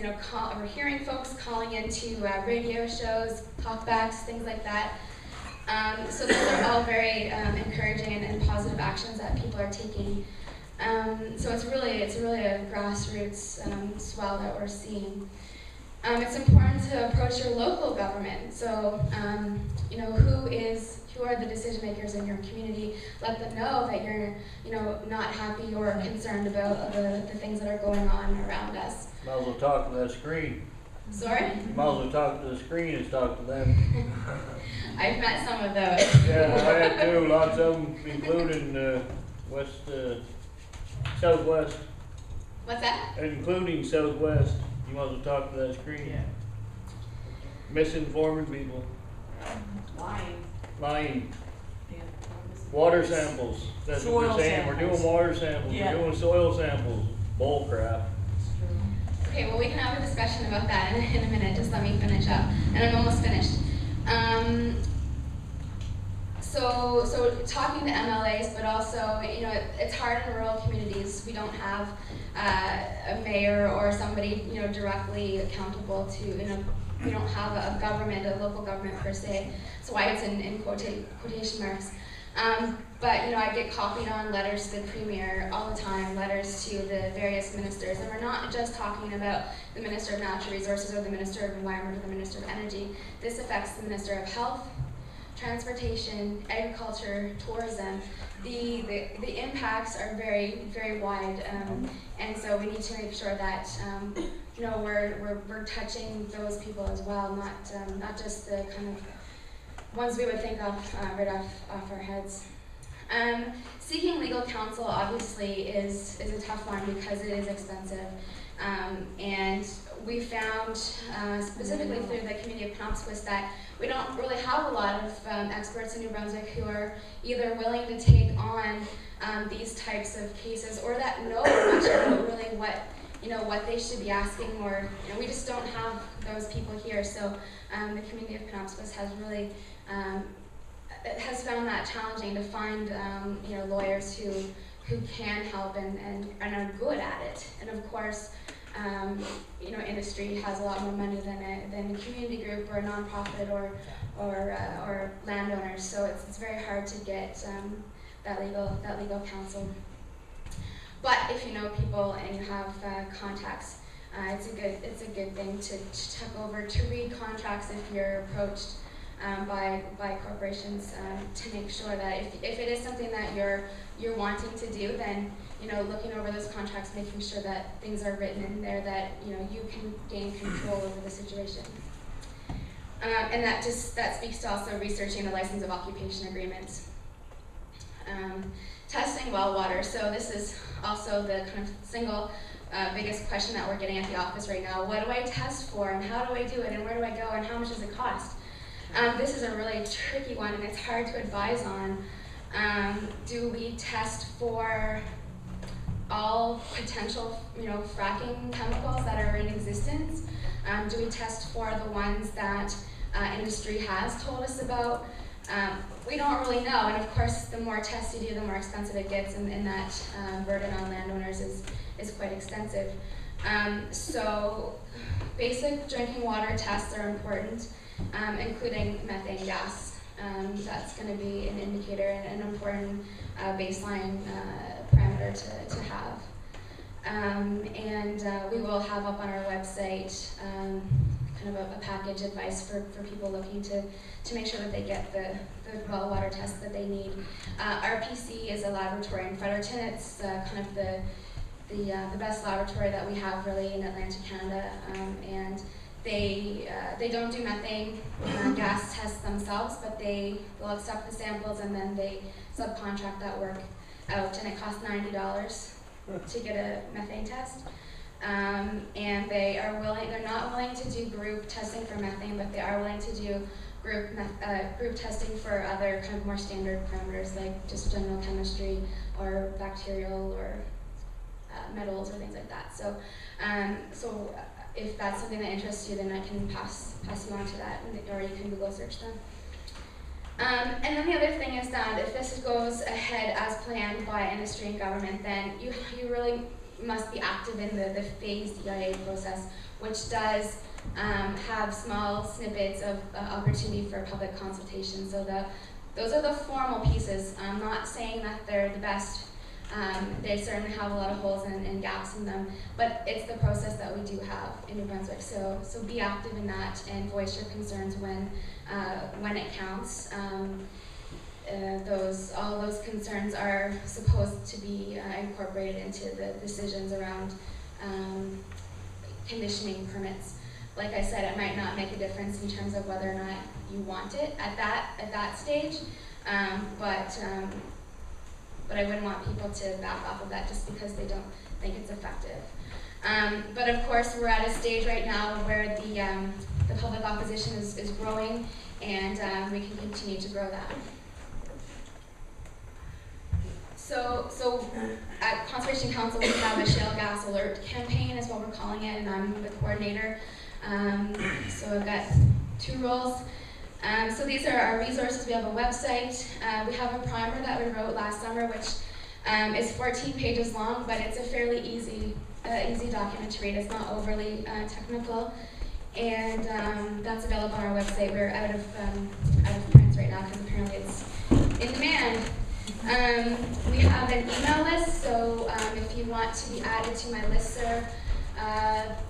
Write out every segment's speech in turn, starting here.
we're hearing folks calling into radio shows, talkbacks, things like that. So those are all very encouraging and positive actions that people are taking. So it's really a grassroots swell that we're seeing. It's important to approach your local government. So who are the decision makers in your community? Let them know that you're not happy or concerned about the things that are going on around us. Might as well talk to that screen. Sorry? You might as well talk to the screen as talk to them. I've met some of those. Yeah, I had too. Lots of them, including Southwest. What's that? Including Southwest. You might as well talk to that screen. Yeah. Misinforming people. Lying. Yeah. Water samples. That's what Soil we're saying. samples. We're doing water samples. Yeah. We're doing soil samples. Bull crap. Okay, well we can have a discussion about that in a minute. Just let me finish up. And I'm almost finished. So talking to MLAs, but also, it's hard in rural communities. We don't have a mayor or somebody, directly accountable to, we don't have a government, a local government per se. That's why it's in quotation marks. But I get copied on letters to the Premier all the time, letters to the various ministers, and we're not just talking about the Minister of Natural Resources or the Minister of Environment or the Minister of Energy. This affects the Minister of Health, Transportation, Agriculture, Tourism. The impacts are very, very wide, and so we need to make sure that we're touching those people as well, not just the kind of ones we would think of right off our heads. Seeking legal counsel obviously is a tough one because it is expensive, and we found specifically through the community of Penobscot that we don't really have a lot of experts in New Brunswick who are either willing to take on these types of cases or that know much about really what they should be asking, or we just don't have those people here. So the community of Penobscot has really has found that challenging to find lawyers who can help and are good at it. And of course, industry has a lot more money than a community group or a nonprofit or landowners. So it's very hard to get that legal counsel. But if you know people and you have contacts, it's a good thing to check over, to read contracts if you're approached by corporations, to make sure that if it is something that you're wanting to do, then looking over those contracts, making sure that things are written in there that you can gain control over the situation. And that speaks to also researching the license of occupation agreements. Testing well water. So this is also the kind of single biggest question that we're getting at the office right now. What do I test for, and how do I do it, and where do I go, and how much does it cost? This is a really tricky one, and it's hard to advise on. Do we test for all potential, fracking chemicals that are in existence? Do we test for the ones that industry has told us about? We don't really know, and of course, the more tests you do, the more expensive it gets, and that burden on landowners is quite extensive. So, basic drinking water tests are important, including methane gas. That's going to be an indicator and an important baseline parameter to have. And we will have up on our website kind of a package advice for people looking to make sure that they get the well water tests that they need. RPC is a laboratory in Fredericton. It's kind of the best laboratory that we have really in Atlantic Canada, and they don't do methane gas tests themselves, but they'll accept the samples and then they subcontract that work out, and it costs $90 to get a methane test. And they're not willing to do group testing for methane, but they are willing to do group testing for other kind of more standard parameters like just general chemistry or bacterial or metals or things like that. So, so if that's something that interests you, then I can pass you on to that, or you can Google search them. And then the other thing is that if this goes ahead as planned by industry and government, then you really must be active in the phased EIA process, which does have small snippets of opportunity for public consultation. So those are the formal pieces. I'm not saying that they're the best. They certainly have a lot of holes and gaps in them, but it's the process that we do have in New Brunswick. So be active in that and voice your concerns when it counts. All those concerns are supposed to be incorporated into the decisions around conditioning permits. Like I said, it might not make a difference in terms of whether or not you want it at that stage, but I wouldn't want people to back off of that just because they don't think it's effective. But of course, we're at a stage right now where the public opposition is growing, and we can continue to grow that. So at Conservation Council, we have a shale gas alert campaign, is what we're calling it, and I'm the coordinator. So I've got 2 roles. So these are our resources. We have a website. We have a primer that we wrote last summer, which is 14 pages long, but it's a fairly easy document to read. It's not overly technical, and that's available on our website. We're out of prints right now because apparently it's in demand. We have an email list, so if you want to be added to my listserv,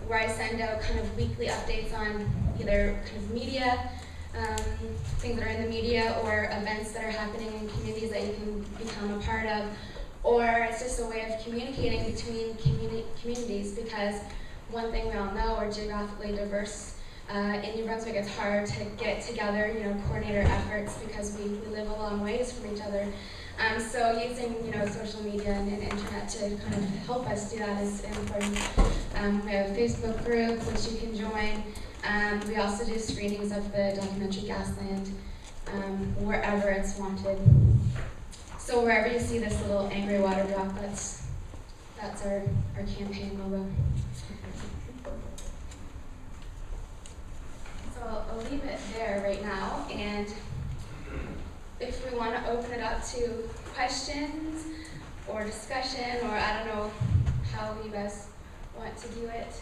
where I send out kind of weekly updates on either kind of media, things that are in the media, or events that are happening in communities that you can become a part of, or it's just a way of communicating between communities, because one thing we all know, we're geographically diverse. In New Brunswick, it's hard to get together, coordinate our efforts because we live a long ways from each other. So using, social media and internet to kind of help us do that is important. We have a Facebook group which you can join. We also do screenings of the documentary Gasland wherever it's wanted. So wherever you see this little angry water drop, that's our campaign logo. So I'll leave it there right now, and if we want to open it up to questions or discussion, or I don't know how you guys want to do it.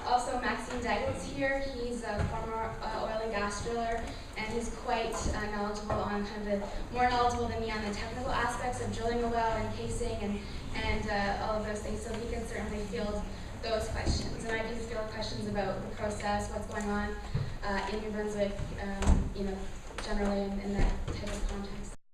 Also, Maxime Daggle's here. He's a former oil and gas driller, and he's quite knowledgeable on more knowledgeable than me on the technical aspects of drilling a well and casing and all of those things. So he can certainly field those questions, and I can field questions about the process, what's going on in New Brunswick, generally in that type of context.